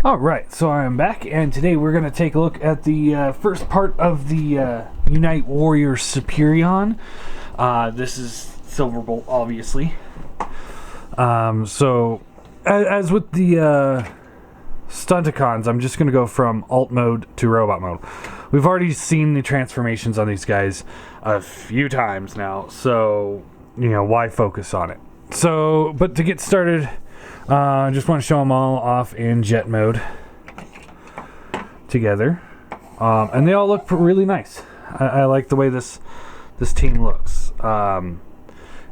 Alright, so I am back, and today we're going to take a look at the first part of the Unite Warrior Superion. This is Silverbolt, obviously. So, as with the Stunticons, I'm just going to go from alt mode to robot mode. We've already seen the transformations on these guys a few times now, so, you know, why focus on it? So, but to get started, I just want to show them all off in jet mode together, and they all look really nice. I like the way this team looks.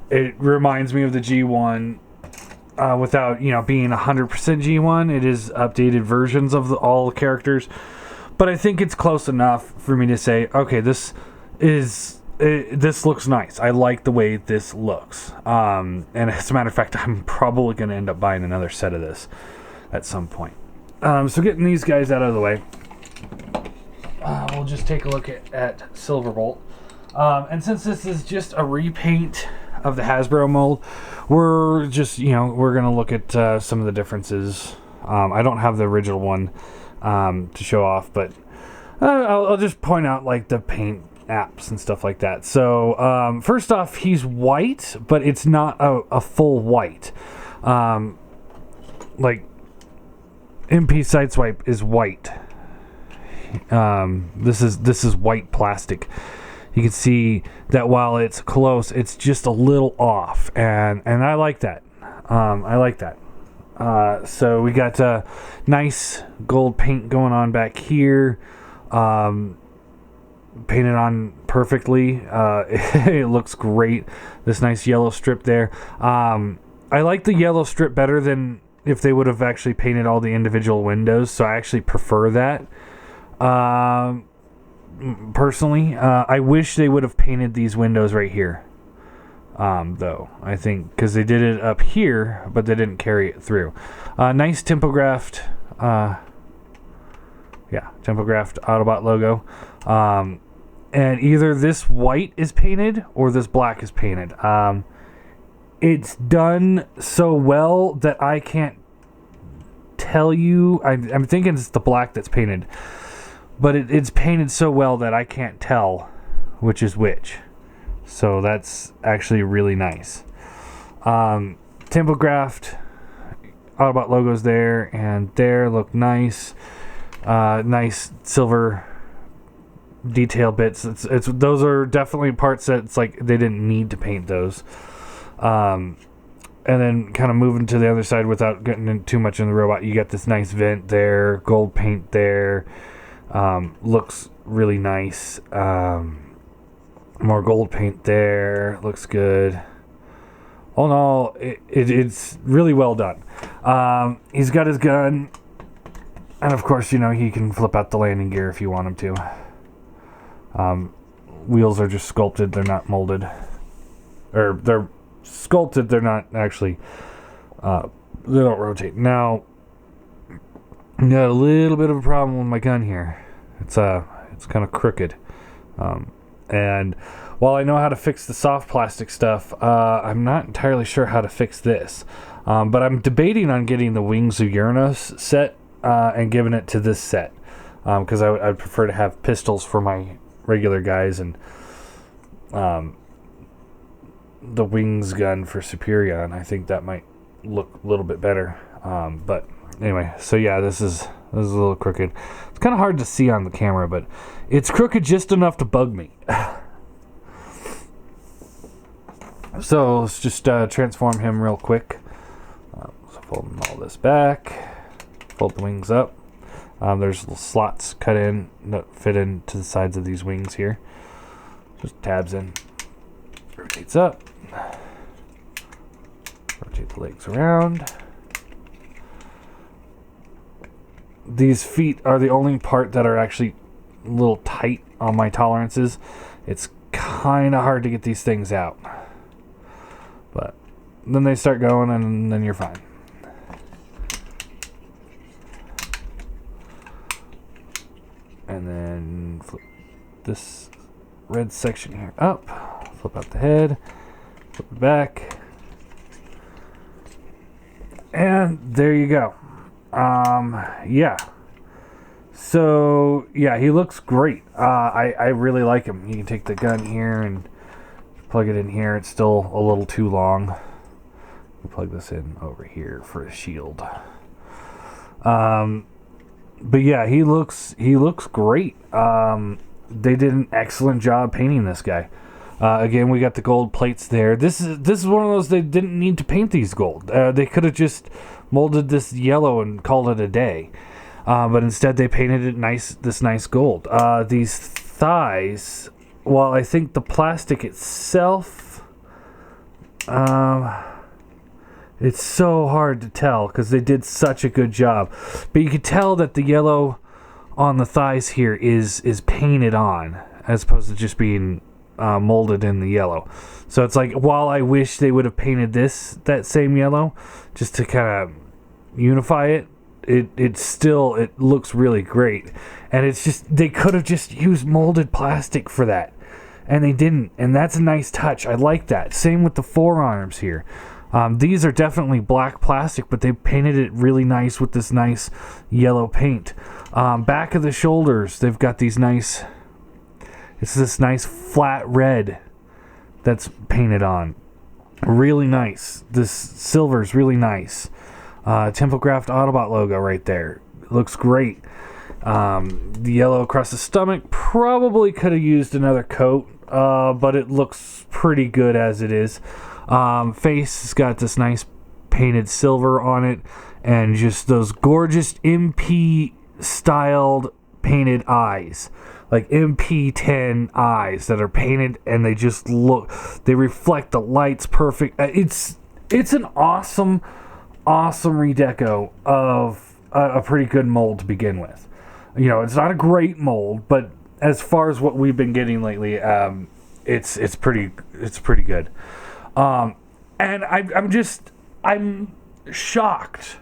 It reminds me of the G1 without being 100% G1. It is updated versions of all the characters, but I think it's close enough for me to say, okay, this looks nice. I like the way this looks. And as a matter of fact, I'm probably going to end up buying another set of this at some point. So getting these guys out of the way, we'll just take a look at Silverbolt. And since this is just a repaint of the Hasbro mold, we're just, we're going to look at some of the differences. I don't have the original one to show off, but I'll just point out like the paint apps and stuff like that. So first off, he's white, but it's not a full white. Like MP Sideswipe is white. This is white plastic. You can see that while it's close, it's just a little off, and I like that. I like that. So we got nice gold paint going on back here. Painted on perfectly. It looks great. This nice yellow strip there. I like the yellow strip better than if they would have actually painted all the individual windows, so I actually prefer that. Personally, I wish they would have painted these windows right here, though. I think because they did it up here, but they didn't carry it through. Nice Tempographed Tempographed Autobot logo. And either this white is painted or this black is painted. It's done so well that I can't tell you. I'm thinking it's the black that's painted, but it's painted so well that I can't tell which is which. So that's actually really nice. Tempographed Autobot logos there and there look nice. Nice silver detail bits. It's those are definitely parts that it's like they didn't need to paint those. And then kind of moving to the other side without getting in too much in the robot, you got this nice vent there, gold paint there. Looks really nice. More gold paint there. Looks good. All in all, it's really well done. He's got his gun. And of course, he can flip out the landing gear if you want him to. Wheels are just sculpted, they're not molded. Or they're sculpted, they're not actually, they don't rotate. Now, I got a little bit of a problem with my gun here. It's kind of crooked. And while I know how to fix the soft plastic stuff, I'm not entirely sure how to fix this. But I'm debating on getting the Wings of Uranus set and giving it to this set. Because I'd prefer to have pistols for my regular guys and the wings gun for Superion. I think that might look a little bit better. But anyway, so yeah, this is a little crooked. It's kind of hard to see on the camera, but it's crooked just enough to bug me. So let's just transform him real quick. So fold all this back, fold the wings up. There's little slots cut in that fit into the sides of these wings here. Just tabs in, rotates up, rotate the legs around. These feet are the only part that are actually a little tight on my tolerances. It's kind of hard to get these things out, but then they start going and then you're fine. And then flip this red section here up, flip out the head, flip it back, and there you go. Yeah. So, yeah, he looks great. I really like him. You can take the gun here and plug it in here. It's still a little too long. We'll plug this in over here for a shield. But yeah, he looks great. They did an excellent job painting this guy. Again, we got the gold plates there. This is one of those they didn't need to paint these gold. They could have just molded this yellow and called it a day. But instead they painted it this nice gold. These thighs, while I think the plastic itself, it's so hard to tell because they did such a good job. But you could tell that the yellow on the thighs here is painted on as opposed to just being molded in the yellow. So it's like, while I wish they would have painted that same yellow just to kind of unify it, it looks really great. And it's just, they could have just used molded plastic for that, and they didn't, and that's a nice touch. I like that. Same with the forearms here. These are definitely black plastic, but they painted it really nice with this nice yellow paint. Back of the shoulders, they've got these nice, it's this nice flat red that's painted on. Really nice. This silver's really nice. Tempographed Autobot logo right there. Looks great. The yellow across the stomach probably could have used another coat, but it looks pretty good as it is. Face has got this nice painted silver on it, and just those gorgeous MP styled painted eyes, like MP10 eyes that are painted, and they just they reflect the lights perfect. It's an awesome redeco of a pretty good mold to begin with. You know, it's not a great mold, but as far as what we've been getting lately, it's pretty good. And I'm shocked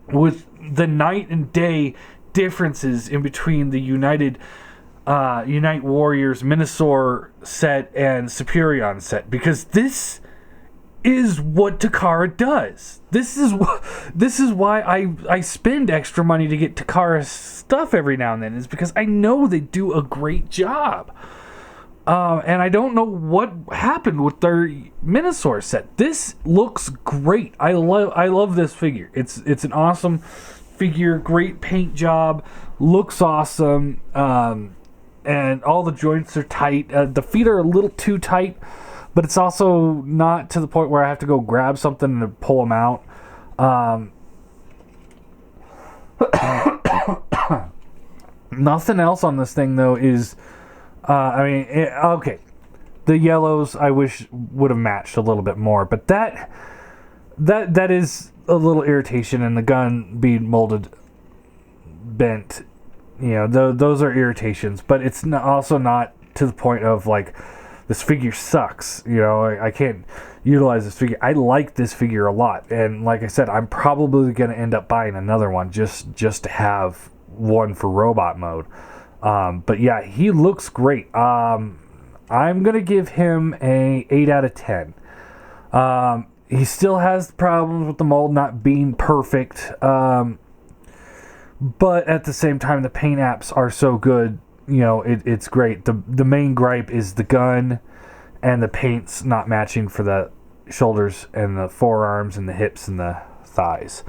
with the night and day differences in between the Unite Warriors Minosaur set and Superion set, because this is what Takara does. This is why I spend extra money to get Takara stuff every now and then, is because I know they do a great job. And I don't know what happened with their Minosaur set. This looks great. I love this figure. It's an awesome figure. Great paint job. Looks awesome. And all the joints are tight. The feet are a little too tight, but it's also not to the point where I have to go grab something to pull them out. Nothing else on this thing though is, okay, the yellows I wish would have matched a little bit more, but that is a little irritation, and the gun being molded bent, you know, those are irritations, but it's also not to the point of like, this figure sucks, you know, I can't utilize this figure. I like this figure a lot, and like I said, I'm probably going to end up buying another one just to have one for robot mode. But yeah, he looks great. I'm going to give him a 8 out of 10. He still has problems with the mold not being perfect, but at the same time, the paint apps are so good. You know, it's great. The main gripe is the gun and the paint's not matching for the shoulders and the forearms and the hips and the thighs.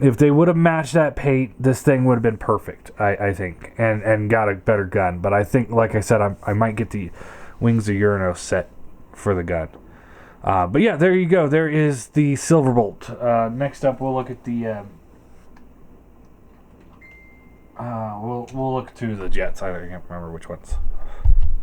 If they would have matched that paint, this thing would have been perfect, I think, and got a better gun. But I think, like I said, I might get the Wings of Uranus set for the gun. But yeah, there you go. There is the Silverbolt. Next up, we'll look at the... we'll look through the jets. I can't remember which ones.